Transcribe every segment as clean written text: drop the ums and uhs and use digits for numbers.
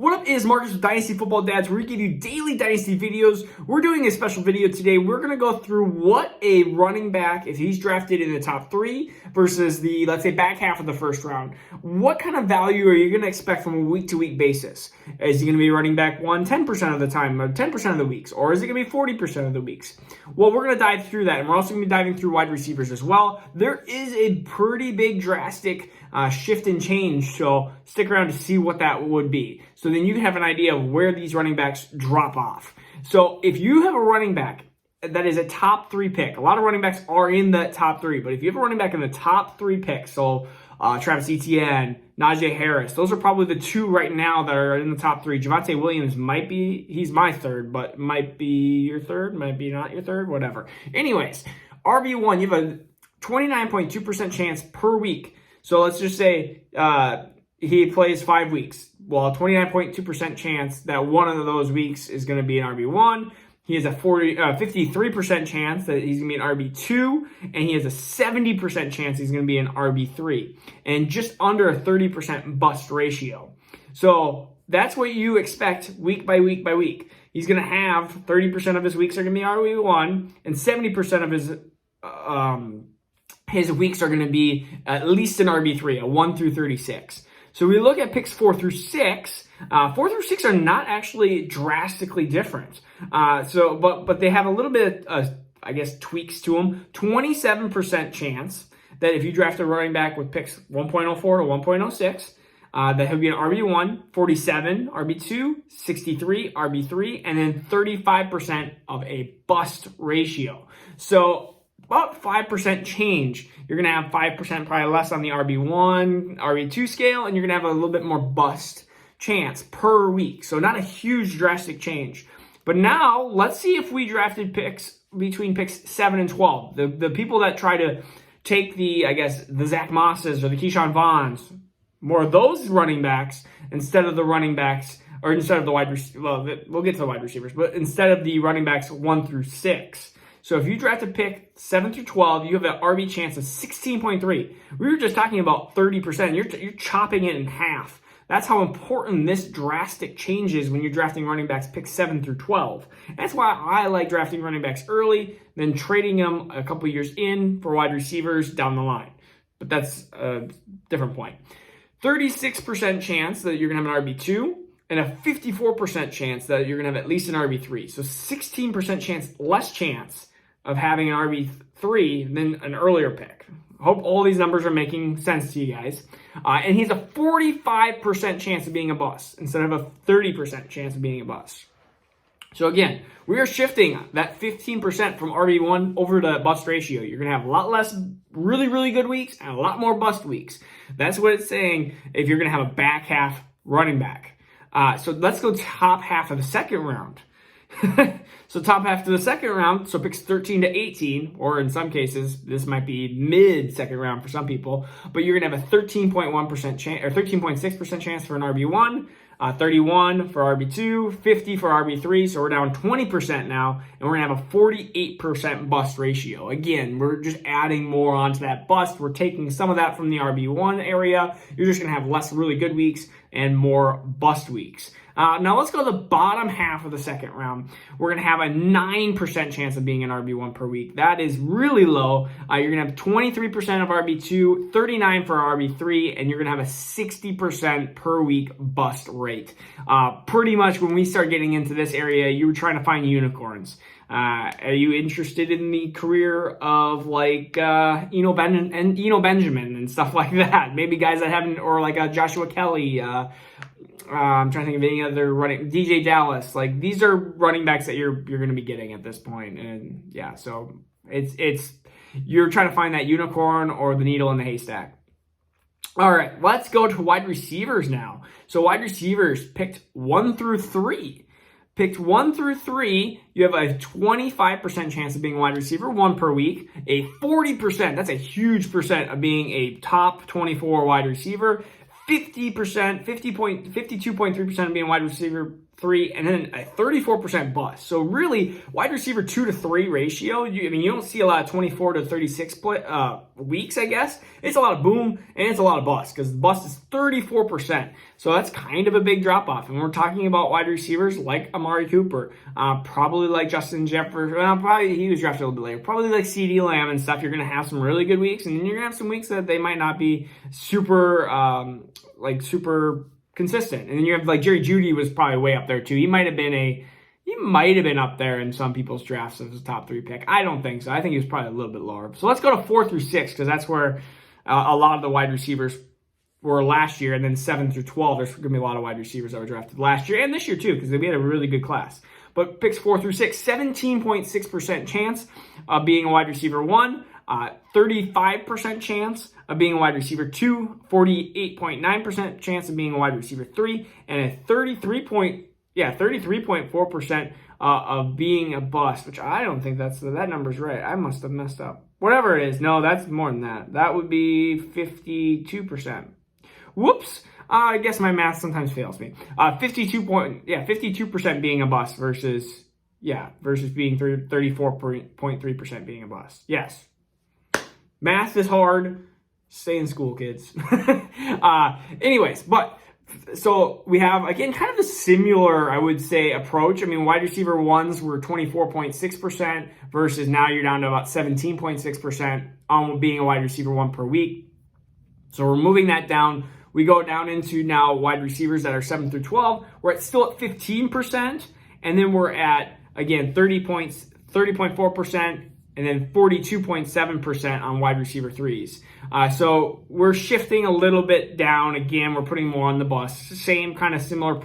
What up, is Marcus with Dynasty Football Dads, where we give you daily Dynasty videos. We're doing a special video today. We're going to go through what a running back, if he's drafted in the top 3 versus the, let's say, back half of the first round, what kind of value are you going to expect from a week-to-week basis? Is he going to be running back 10% of the time, or 10% of the weeks, or is it going to be 40% of the weeks? Well, we're going to dive through that, and we're also going to be diving through wide receivers as well. There is a pretty big drastic shift and change, so stick around to see what that would be. So then you can have an idea of where these running backs drop off. So if you have a running back that is a top 3 pick, a lot of running backs are in that top 3, but if you have a running back in the top 3 picks, so Travis Etienne, Najee Harris, those are probably the 2 right now that are in the top 3. Javonte Williams might be, he's my 3rd, but might be your 3rd, might be not your 3rd, whatever. Anyways, RB1, you have a 29.2% chance per week. So let's just say he plays 5 weeks. Well, 29.2% chance that one of those weeks is going to be an RB1. He has a 53% chance that he's going to be an RB2, and he has a 70% chance he's going to be an RB3, and just under a 30% bust ratio. So that's what you expect week by week by week. He's going to have 30% of his weeks are going to be RB1, and 70% of his weeks are going to be at least an RB3, a 1 through 36. So we look at picks 4 through 6. 4 through 6 are not actually drastically different. But they have a little bit of, I guess, tweaks to them. 27% chance that if you draft a running back with picks 1.04 to 1.06, that he'll be an RB1, 47 RB2, 63 RB3, and then 35% of a bust ratio. So about 5% change. You're going to have 5% probably less on the RB1, RB2 scale, and you're going to have a little bit more bust chance per week. So not a huge drastic change. But now let's see if we drafted picks between picks 7 and 12. The people that try to take the, I guess, the Zach Mosses or the Keyshawn Vaughns, more of those running backs instead of the running backs, or instead of the wide receivers. Well, we'll get to the wide receivers, but instead of the running backs 1 through 6. So if you draft a pick 7 through 12, you have an RB chance of 16.3. We were just talking about 30%. You're chopping it in half. That's how important this drastic change is when you're drafting running backs picks 7 through 12. That's why I like drafting running backs early, then trading them a couple years in for wide receivers down the line. But that's a different point. 36% chance that you're going to have an RB2, and a 54% chance that you're going to have at least an RB3. So 16% less chance of having an RB3 than an earlier pick. Hope all these numbers are making sense to you guys. And he has a 45% chance of being a bust instead of a 30% chance of being a bust. So again, we are shifting that 15% from RB1 over to bust ratio. You're going to have a lot less really, really good weeks and a lot more bust weeks. That's what it's saying if you're going to have a back half running back. So let's go top half of the second round. So top half of the second round, so picks 13 to 18, or in some cases, this might be mid-second round for some people, but you're going to have a 13.1% chance, or 13.6% chance for an RB1, 31 for RB2, 50 for RB3, so we're down 20% now, and we're going to have a 48% bust ratio. Again, we're just adding more onto that bust. We're taking some of that from the RB1 area. You're just going to have less really good weeks and more bust weeks. Now let's go to the bottom half of the second round. We're going to have a 9% chance of being an RB1 per week. That is really low. You're going to have 23% of RB2, 39 for RB3, and you're going to have a 60% per week bust rate. Pretty much when we start getting into this area, you were trying to find unicorns. Are you interested in the career of like Eno Benjamin and stuff like that? Maybe guys that haven't, or like Joshua Kelly. I'm trying to think of any other running, DJ Dallas. Like these are running backs that you're going to be getting at this point, and yeah, so it's you're trying to find that unicorn or the needle in the haystack. All right, let's go to wide receivers now. So wide receivers picked 1 through 3. Picked 1 through 3, you have a 25% chance of being a wide receiver, 1 per week. A 40%, that's a huge percent of being a top 24 wide receiver. 50%, 52.3% of being a wide receiver 3, and then a 34% bust. So really, wide receiver 2 to 3 ratio, you don't see a lot of 24 to 36 weeks, I guess. It's a lot of boom, and it's a lot of bust, because the bust is 34%. So that's kind of a big drop-off. And we're talking about wide receivers like Amari Cooper, probably like Justin Jefferson. Well, probably he was drafted a little bit later. Probably like CeeDee Lamb and stuff. You're going to have some really good weeks, and then you're going to have some weeks that they might not be super consistent. And then you have like Jerry Jeudy was probably way up there too. He might have been up there in some people's drafts as a top 3 pick. I don't think so. I think he was probably a little bit lower. So let's go to 4 through 6, because that's where a lot of the wide receivers were last year. And then 7 through 12, there's going to be a lot of wide receivers that were drafted last year and this year too, because we had a really good class. But picks 4 through 6, 17.6% chance of being a wide receiver 1. 35% chance of being a wide receiver 2, 48.9% chance of being a wide receiver 3, and a 33.4% of being a bust, which I don't think that number's right. I must have messed up. Whatever it is, no, that's more than that. That would be 52%. Whoops. I guess my math sometimes fails me. 52% being a bust versus being 34.3% being a bust. Yes. Math is hard. Stay in school, kids. Anyways, so we have, again, kind of a similar, I would say, approach. I mean, wide receiver 1s were 24.6% versus now you're down to about 17.6% on being a wide receiver 1 per week. So we're moving that down. We go down into now wide receivers that are 7 through 12. We're still at 15%. And then we're at, again, 30.4%. And then 42.7% on wide receiver 3s. So we're shifting a little bit down. Again, we're putting more on the bus. Same kind of similar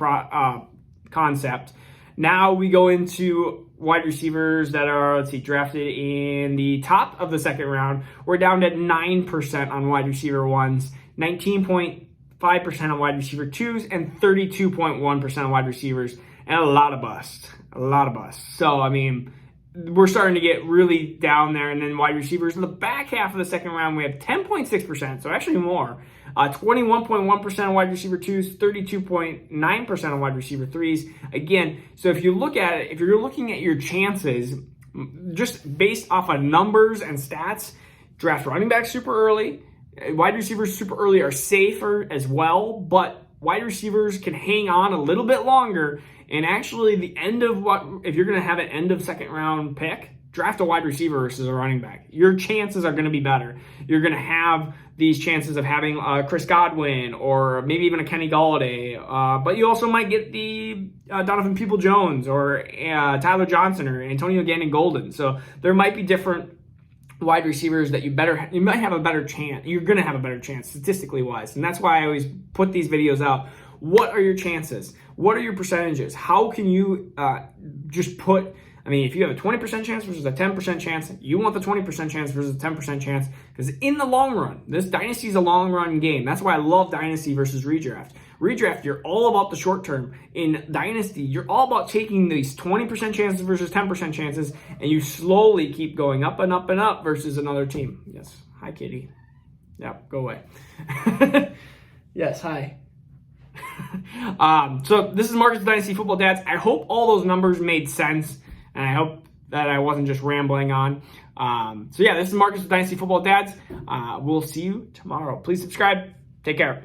concept. Now we go into wide receivers that are, drafted in the top of the second round. We're down to 9% on wide receiver 1s, 19.5% on wide receiver 2s, and 32.1% on wide receivers, and a lot of bust. So, I mean, we're starting to get really down there. And then wide receivers in the back half of the second round, we have 10.6%, so actually more. 21.1% on wide receiver 2s, 32.9% on wide receiver 3s. Again, so if you look at it, if you're looking at your chances, just based off of numbers and stats, draft running backs super early. Wide receivers super early are safer as well, but wide receivers can hang on a little bit longer. And actually, if you're going to have an end of second round pick, draft a wide receiver versus a running back. Your chances are going to be better. You're going to have these chances of having Chris Godwin or maybe even a Kenny Golladay. But you also might get the Donovan Peoples-Jones or Tyler Johnson or Antonio Gannon-Golden. So there might be different wide receivers that you might have a better chance. You're going to have a better chance statistically wise. And that's why I always put these videos out. What are your chances? What are your percentages? How can you just put, if you have a 20% chance versus a 10% chance, you want the 20% chance versus a 10% chance, because in the long run, this Dynasty is a long run game. That's why I love Dynasty versus Redraft. Redraft, you're all about the short term. In Dynasty, you're all about taking these 20% chances versus 10% chances, and you slowly keep going up and up and up versus another team. Yes. Hi, kitty. Yeah, go away. Yes, hi. So this is Marcus Dynasty Football Dads. I hope all those numbers made sense, and I hope that I wasn't just rambling on. So yeah, this is Marcus Dynasty Football Dads. We'll see you tomorrow. Please subscribe. Take care.